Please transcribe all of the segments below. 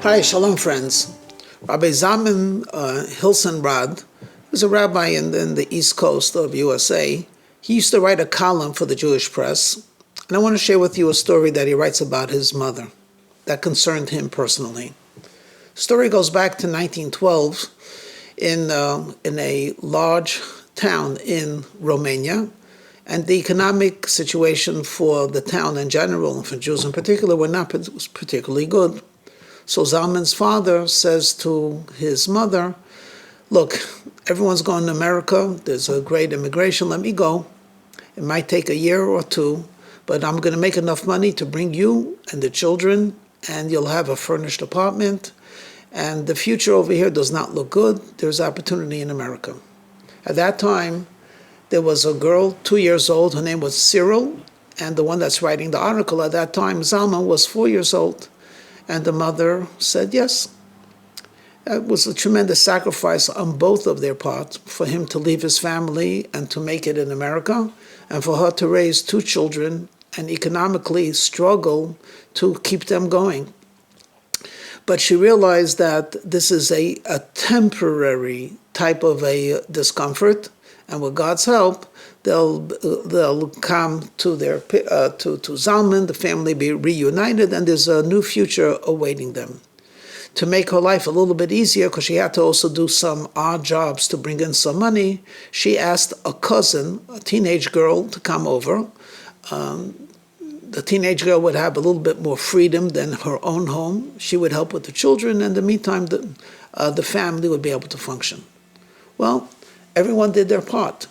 Hi, shalom, friends. Rabbi Zalman Hilsenrad was a rabbi in the East Coast of USA. He used to write a column for the Jewish press, and I want to share with you a story that he writes about his mother that concerned him personally. The story goes back to 1912 in a large town in Romania, and the economic situation for the town in general, and for Jews in particular, was particularly good. So Zalman's father says to his mother, look, everyone's going to America. There's a great immigration. Let me go. It might take a year or two, but I'm going to make enough money to bring you and the children, and you'll have a furnished apartment. And the future over here does not look good. There's opportunity in America. At that time, there was a girl, 2 years old. Her name was Cyril. And the one that's writing the article at that time, Zalman, was 4 years old. And the mother said yes. It was a tremendous sacrifice on both of their parts for him to leave his family and to make it in America, and for her to raise two children and economically struggle to keep them going. But she realized that this is a temporary type of a discomfort, and with God's help, they'll come to Zalman, the family be reunited, and there's a new future awaiting them. To make her life a little bit easier, because she had to also do some odd jobs to bring in some money, she asked a cousin, a teenage girl, to come over. The teenage girl would have a little bit more freedom than her own home. She would help with the children, and in the meantime, the family would be able to function. Well, everyone did their part.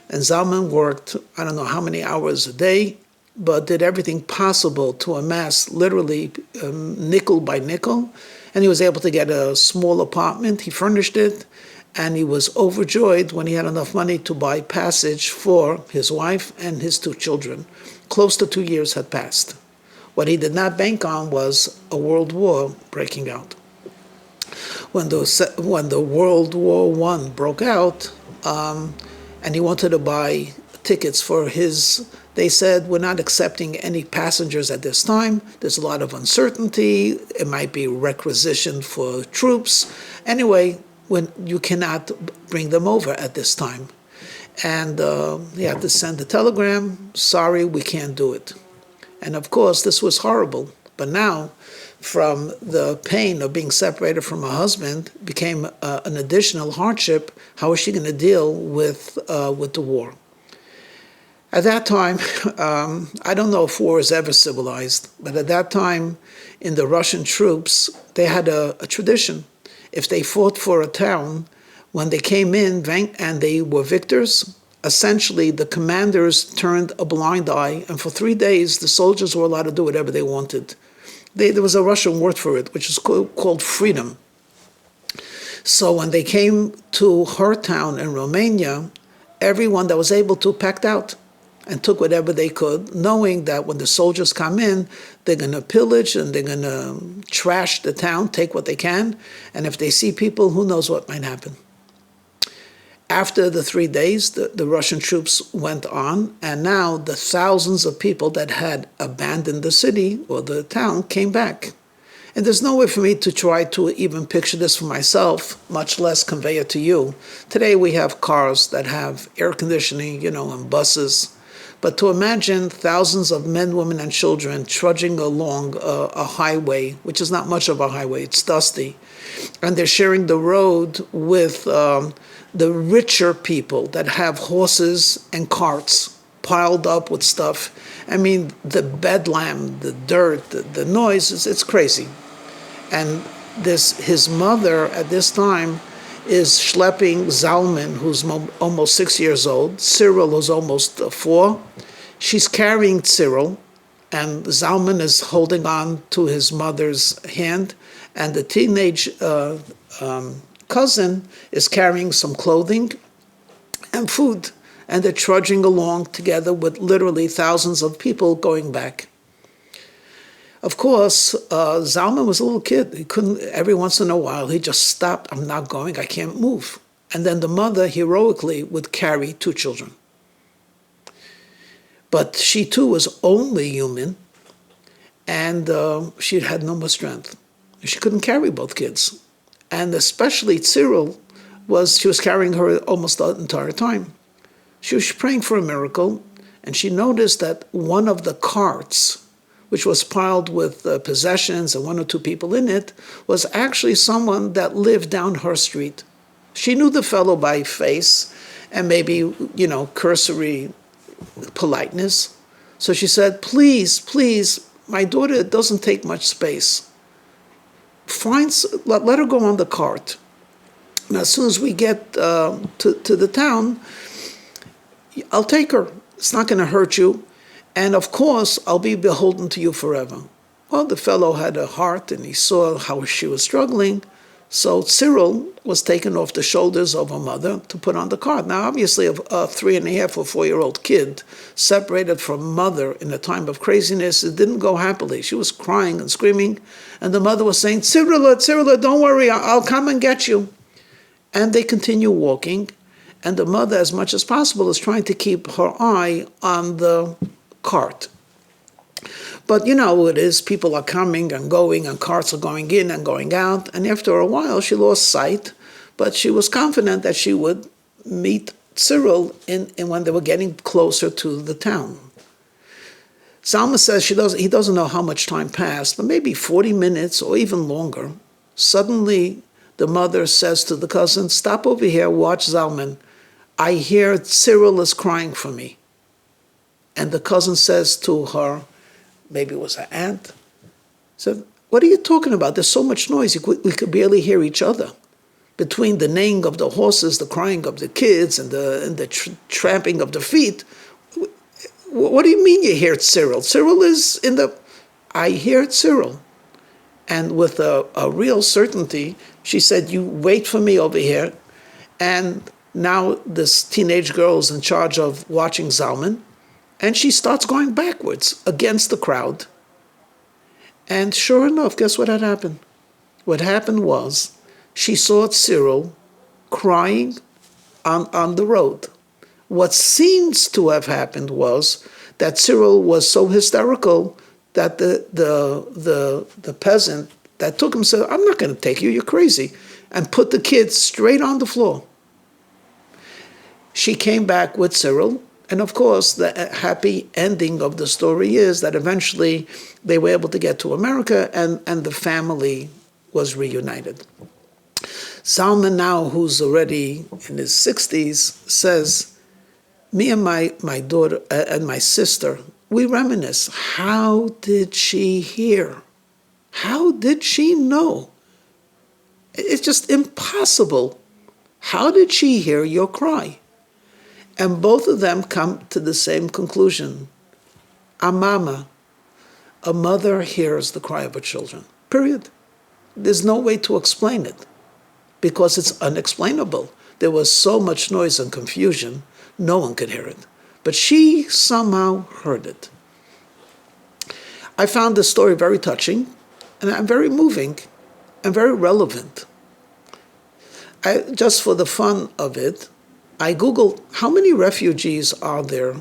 And Zalman worked, I don't know how many hours a day, but did everything possible to amass literally nickel by nickel. And he was able to get a small apartment. He furnished it, and he was overjoyed when he had enough money to buy passage for his wife and his two children. Close to 2 years had passed. What he did not bank on was a world war breaking out. When the World War I broke out, and he wanted to buy tickets for they said, we're not accepting any passengers at this time. There's a lot of uncertainty. It might be requisitioned for troops. Anyway, when you cannot bring them over at this time. And he had to send a telegram, sorry, we can't do it. And of course, this was horrible. But now, from the pain of being separated from her husband, became an additional hardship. How is she going to deal with the war? At that time, I don't know if war is ever civilized, but at that time, in the Russian troops, they had a tradition. If they fought for a town, when they came in and they were victors, essentially the commanders turned a blind eye, and for 3 days, the soldiers were allowed to do whatever they wanted. There was a Russian word for it, which is called freedom. So when they came to her town in Romania, everyone that was able to packed out and took whatever they could, knowing that when the soldiers come in, they're going to pillage and they're going to trash the town, take what they can, and if they see people, who knows what might happen. After the 3 days, the Russian troops went on, and now the thousands of people that had abandoned the city or the town came back. And there's no way for me to try to even picture this for myself, much less convey it to you. Today we have cars that have air conditioning, and buses. But to imagine thousands of men, women, and children trudging along a highway, which is not much of a highway, it's dusty, and they're sharing the road with the richer people that have horses and carts piled up with stuff. I mean, the bedlam, the dirt, the noise, it's crazy. And his mother at this time is schlepping Zalman, who's almost 6 years old, Cyril, who's almost 4. She's carrying Cyril, and Zalman is holding on to his mother's hand, and the teenage cousin is carrying some clothing and food, and they're trudging along together with literally thousands of people going back. Of course, Zalman was a little kid. He couldn't, every once in a while, he just stopped. I'm not going, I can't move. And then the mother heroically would carry two children. But she too was only human, and she had no more strength. She couldn't carry both kids. And especially Cyril, she was carrying her almost the entire time. She was praying for a miracle, and she noticed that one of the carts, which was piled with possessions and one or two people in it, was actually someone that lived down her street. She knew the fellow by face and maybe, cursory politeness. So she said, please, please, my daughter doesn't take much space. Let her go on the cart. And as soon as we get to the town, I'll take her. It's not going to hurt you. And of course, I'll be beholden to you forever. Well, the fellow had a heart and he saw how she was struggling. So Cyril was taken off the shoulders of her mother to put on the cart. Now, obviously, a 3.5 or 4-year-old kid separated from mother in a time of craziness, it didn't go happily. She was crying and screaming. And the mother was saying, Cyril, don't worry, I'll come and get you. And they continue walking. And the mother, as much as possible, is trying to keep her eye on the cart. But you know how it is, people are coming and going, and carts are going in and going out, and after a while she lost sight, but she was confident that she would meet Cyril when they were getting closer to the town. Zalman says he doesn't know how much time passed, but maybe 40 minutes or even longer. Suddenly the mother says to the cousin, stop over here, watch Zalman. I hear Cyril is crying for me. And the cousin says to her, maybe it was her aunt, said, what are you talking about? There's so much noise, we could barely hear each other. Between the neighing of the horses, the crying of the kids, and the tramping of the feet. What do you mean you hear Cyril? Cyril is in the... I hear Cyril. And with a real certainty, she said, you wait for me over here. And now this teenage girl is in charge of watching Zalman. And she starts going backwards against the crowd. And sure enough, guess what had happened? What happened was she saw Cyril crying on the road. What seems to have happened was that Cyril was so hysterical that the peasant that took him said, I'm not going to take you, you're crazy, and put the kids straight on the floor. She came back with Cyril. And of course, the happy ending of the story is that eventually they were able to get to America and the family was reunited. Zalman now, who's already in his 60s, says, me and my daughter and my sister, we reminisce. How did she hear? How did she know? It's just impossible. How did she hear your cry? And both of them come to the same conclusion. A mama, a mother hears the cry of her children, period. There's no way to explain it because it's unexplainable. There was so much noise and confusion, no one could hear it. But she somehow heard it. I found this story very touching and very moving and very relevant. Just for the fun of it, I Googled how many refugees are there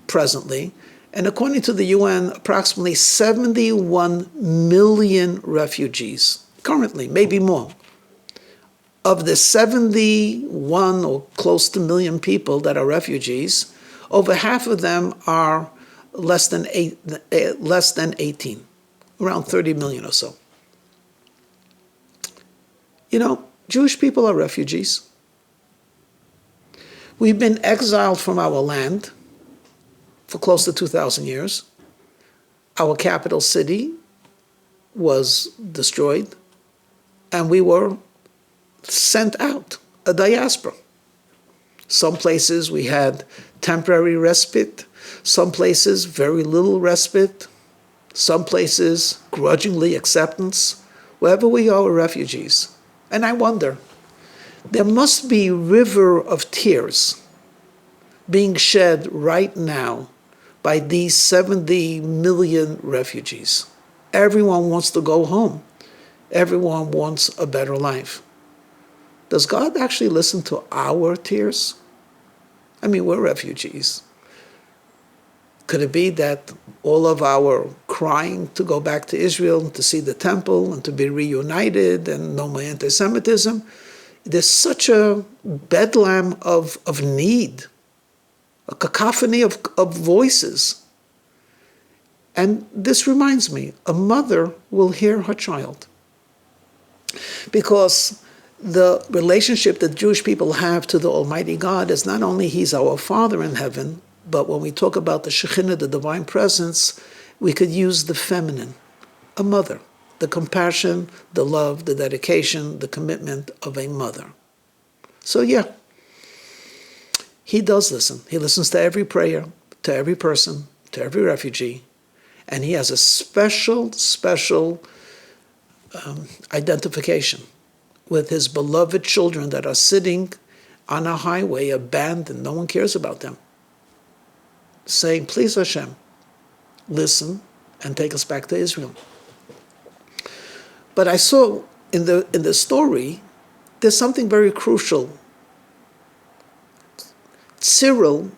presently, and according to the UN, approximately 71 million refugees currently, maybe more. Of the 71 or close to million people that are refugees, over half of them are less than 18, around 30 million or so. You know, Jewish people are refugees. We've been exiled from our land for close to 2,000 years. Our capital city was destroyed, and we were sent out, a diaspora. Some places we had temporary respite, some places very little respite, some places grudgingly acceptance. Wherever we are, we're refugees. And I wonder, there must be a river of tears being shed right now by these 70 million refugees. Everyone wants to go home. Everyone wants a better life. Does God actually listen to our tears? I mean, we're refugees. Could it be that all of our crying to go back to Israel, to see the temple, and to be reunited, and no more anti-Semitism. There's such a bedlam of need, a cacophony of voices. And this reminds me, a mother will hear her child. Because the relationship that Jewish people have to the Almighty God is not only He's our Father in heaven, but when we talk about the Shekhinah, the Divine Presence, we could use the feminine, a mother, the compassion, the love, the dedication, the commitment of a mother. So yeah, He does listen. He listens to every prayer, to every person, to every refugee, and He has a special identification with His beloved children that are sitting on a highway, abandoned, no one cares about them, saying, please Hashem, listen and take us back to Israel. But I saw in the story, there's something very crucial. Cyril,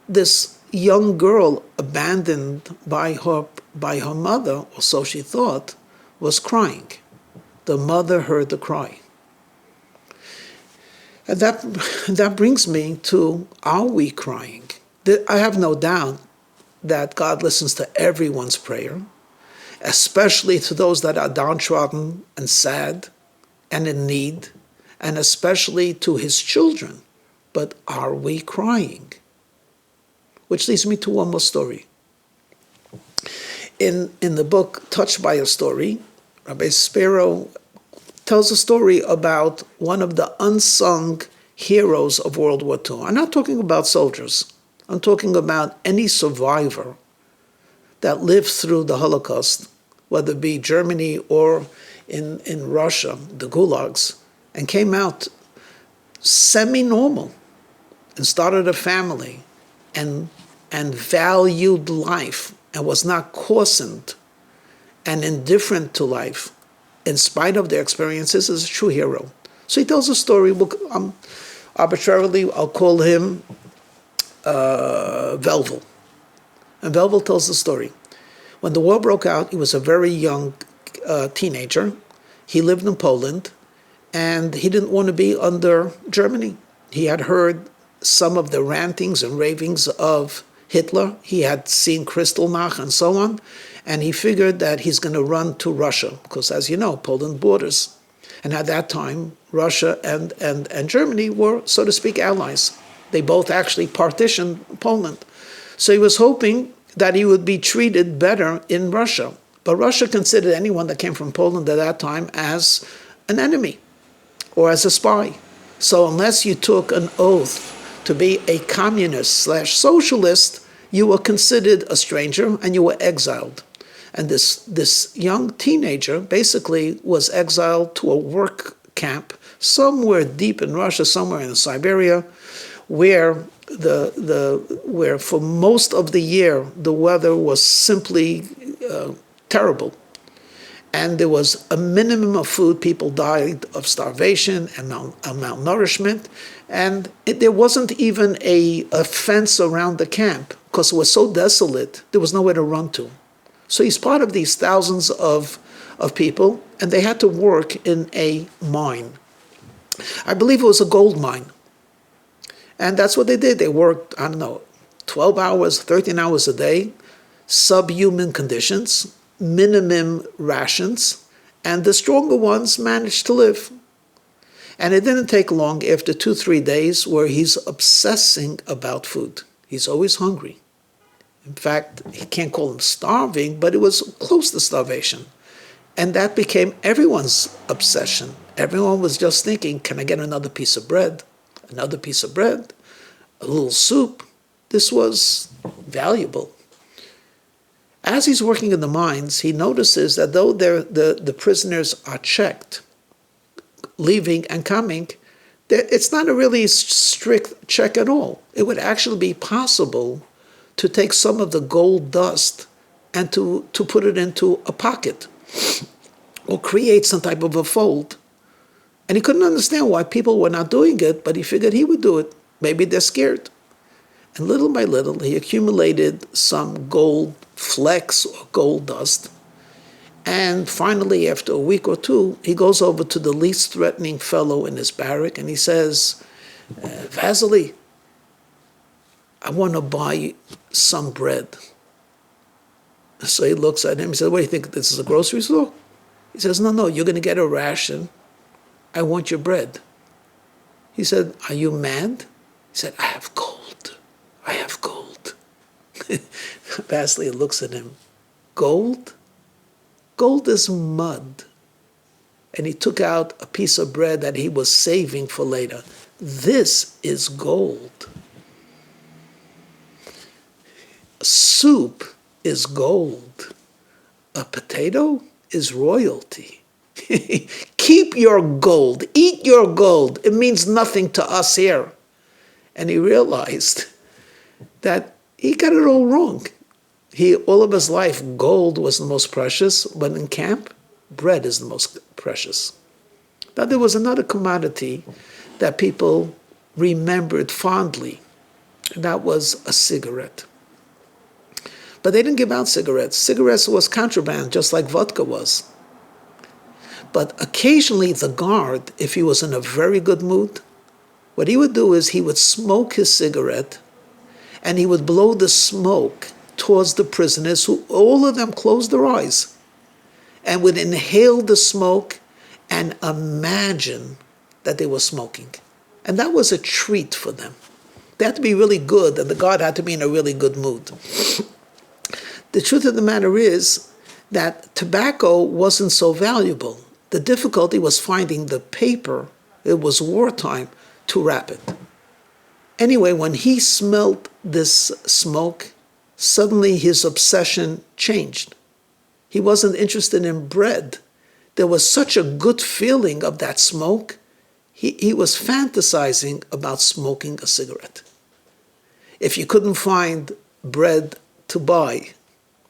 this young girl abandoned by her mother, or so she thought, was crying. The mother heard the cry. And that brings me to, are we crying? I have no doubt that God listens to everyone's prayer, especially to those that are downtrodden and sad and in need, and especially to His children. But are we crying? Which leads me to one more story. In the book Touched by a Story, Rabbi Sparrow tells a story about one of the unsung heroes of World War II. I'm not talking about soldiers. I'm talking about any survivor that lived through the Holocaust, whether it be Germany or in Russia, the gulags, and came out semi-normal and started a family and valued life and was not coarsened and indifferent to life in spite of their experiences, is a true hero. So he tells a story. Arbitrarily, I'll call him Velvel. And Velvel tells the story. When the war broke out, he was a very young teenager. He lived in Poland, and he didn't want to be under Germany. He had heard some of the rantings and ravings of Hitler. He had seen Kristallnacht and so on, and he figured that he's going to run to Russia, because as you know, Poland borders. And at that time, Russia and Germany were, so to speak, allies. They both actually partitioned Poland. So he was hoping that he would be treated better in Russia. But Russia considered anyone that came from Poland at that time as an enemy or as a spy. So unless you took an oath to be a communist/socialist, you were considered a stranger and you were exiled. And this young teenager basically was exiled to a work camp somewhere deep in Russia, somewhere in Siberia, where where for most of the year the weather was simply terrible. And there was a minimum of food. People died of starvation and malnourishment. And there wasn't even a fence around the camp because it was so desolate, there was nowhere to run to. So he's part of these thousands of people, and they had to work in a mine. I believe it was a gold mine. And that's what they did. They worked, 12 hours, 13 hours a day, subhuman conditions, minimum rations, and the stronger ones managed to live. And it didn't take long after 2-3 days where he's obsessing about food. He's always hungry. In fact, he can't call him starving, but it was close to starvation. And that became everyone's obsession. Everyone was just thinking, can I get another piece of bread? Another piece of bread? A little soup? This was valuable. As he's working in the mines, he notices that though the prisoners are checked, leaving and coming, it's not a really strict check at all. It would actually be possible to take some of the gold dust and to put it into a pocket or create some type of a fold. And he couldn't understand why people were not doing it, but he figured he would do it. Maybe they're scared. And little by little, he accumulated some gold flecks or gold dust. And finally, after a week or two, he goes over to the least threatening fellow in his barrack and he says, Vasily, I want to buy some bread. So he looks at him and says, what do you think, this is a grocery store? He says, no, you're going to get a ration. I want your bread. He said, are you mad? He said, I have gold. I have gold. Vasily looks at him. Gold? Gold is mud. And he took out a piece of bread that he was saving for later. This is gold. Soup is gold. A potato is royalty. Keep your gold. Eat your gold. It means nothing to us here. And he realized that he got it all wrong. All of his life, gold was the most precious, but in camp, bread is the most precious. Now, there was another commodity that people remembered fondly, and that was a cigarette. But they didn't give out cigarettes. Cigarettes was contraband, just like vodka was. But occasionally the guard, if he was in a very good mood, what he would do is he would smoke his cigarette, and he would blow the smoke towards the prisoners, who all of them closed their eyes and would inhale the smoke and imagine that they were smoking. And that was a treat for them. They had to be really good, and the guard had to be in a really good mood. The truth of the matter is that tobacco wasn't so valuable. The difficulty was finding the paper, it was wartime, to wrap it. Anyway, when he smelled this smoke, suddenly his obsession changed. He wasn't interested in bread. There was such a good feeling of that smoke. He was fantasizing about smoking a cigarette. If you couldn't find bread to buy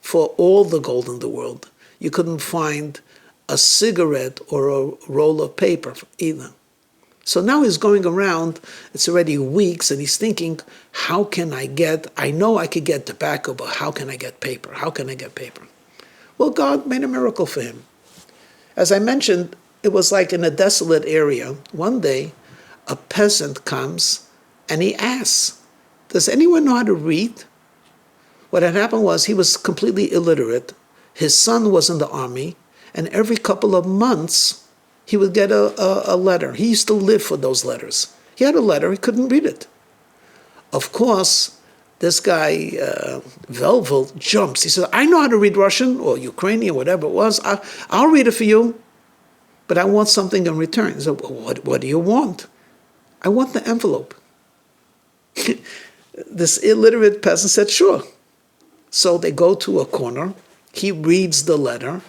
for all the gold in the world, you couldn't find a cigarette or a roll of paper either. So now he's going around, it's already weeks, and he's thinking, how can I know I could get tobacco, but how can I get paper? How can I get paper? Well, God made a miracle for him. As I mentioned, it was like in a desolate area. One day, a peasant comes and he asks, does anyone know how to read? What had happened was he was completely illiterate. His son was in the army, and every couple of months, he would get a letter. He used to live for those letters. He had a letter, he couldn't read it. Of course, this guy, Velvel, jumps. He says, I know how to read Russian or Ukrainian, whatever it was. I'll read it for you, but I want something in return. He said, well, what do you want? I want the envelope. This illiterate peasant said, sure. So they go to a corner. He reads the letter.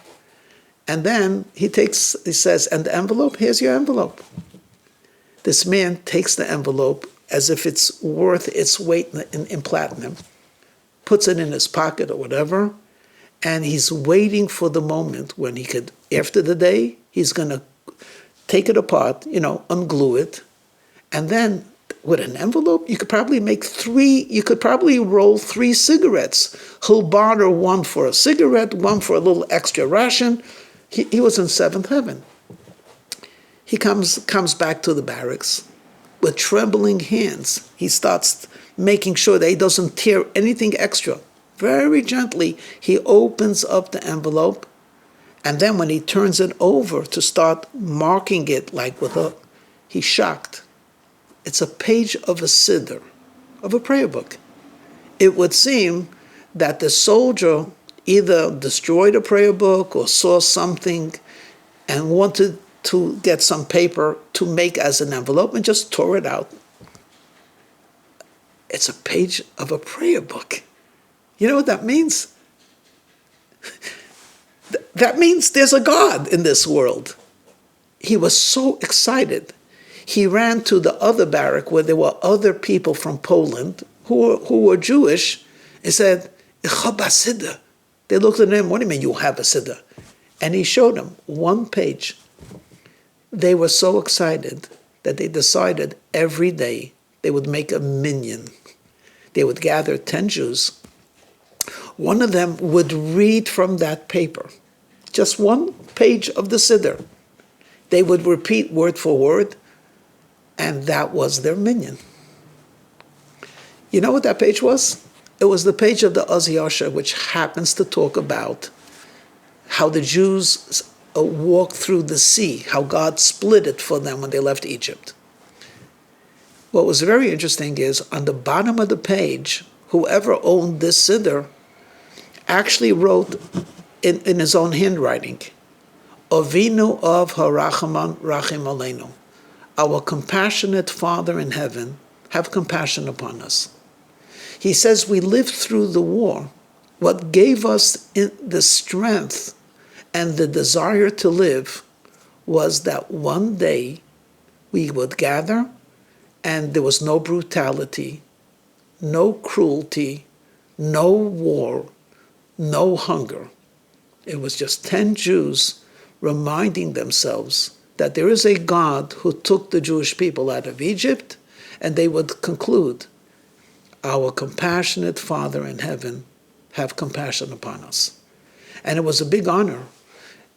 And then he says, and the envelope? Here's your envelope. This man takes the envelope as if it's worth its weight in platinum, puts it in his pocket or whatever, and he's waiting for the moment when he could, after the day, he's going to take it apart, unglue it, and then with an envelope, you could probably roll 3 cigarettes. He'll barter one for a cigarette, one for a little extra ration. He was in seventh heaven. He comes back to the barracks with trembling hands. He starts making sure that he doesn't tear anything extra. Very gently, he opens up the envelope, and then when he turns it over to start marking it he's shocked. It's a page of a siddur, of a prayer book. It would seem that the soldier either destroyed a prayer book or saw something and wanted to get some paper to make as an envelope and just tore it out. It's a page of a prayer book. You know what that means? That means there's a God in this world. He was so excited. He ran to the other barrack where there were other people from Poland who were Jewish and said, "Ich hab a siddur." They looked at him, what do you mean you have a siddur? And he showed them one page. They were so excited that they decided every day they would make a minyan. They would gather 10 Jews, One of them would read from that paper, just one page of the Siddur. They would repeat word for word, and that was their minyan. You know what that page was? It was the page of the Oz Yasher, which happens to talk about how the Jews walked through the sea, how God split it for them when they left Egypt. What was very interesting is, on the bottom of the page, whoever owned this Siddur actually wrote in his own handwriting, Avinu of Harachaman Rachim Aleinu, our compassionate Father in heaven, have compassion upon us. He says we lived through the war. What gave us the strength and the desire to live was that one day we would gather and there was no brutality, no cruelty, no war, no hunger. It was just 10 Jews reminding themselves that there is a God who took the Jewish people out of Egypt, and they would conclude, our compassionate Father in heaven, have compassion upon us. And it was a big honor.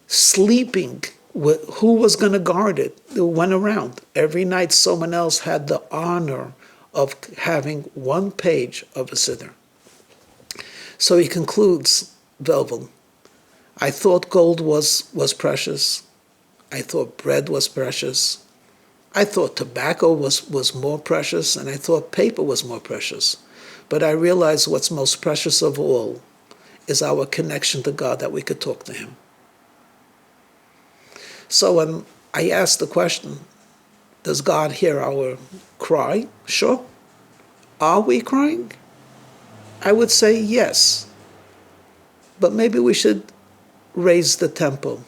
Sleeping with who was going to guard it, it went around. Every night someone else had the honor of having one page of a Siddur. So he concludes, Velvel, I thought gold was precious. I thought bread was precious. I thought tobacco was more precious, and I thought paper was more precious. But I realized what's most precious of all is our connection to God, that we could talk to him. So when I asked the question, does God hear our cry? Sure. Are we crying? I would say yes. But maybe we should raise the tempo,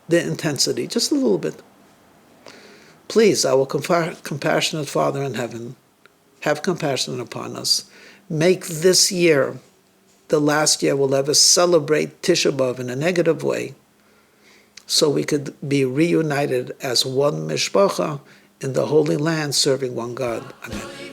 the intensity, just a little bit. Please, our compassionate Father in heaven, have compassion upon us. Make this year the last year we'll ever celebrate Tisha B'Av in a negative way, so we could be reunited as one mishpacha in the Holy Land, serving one God. Amen.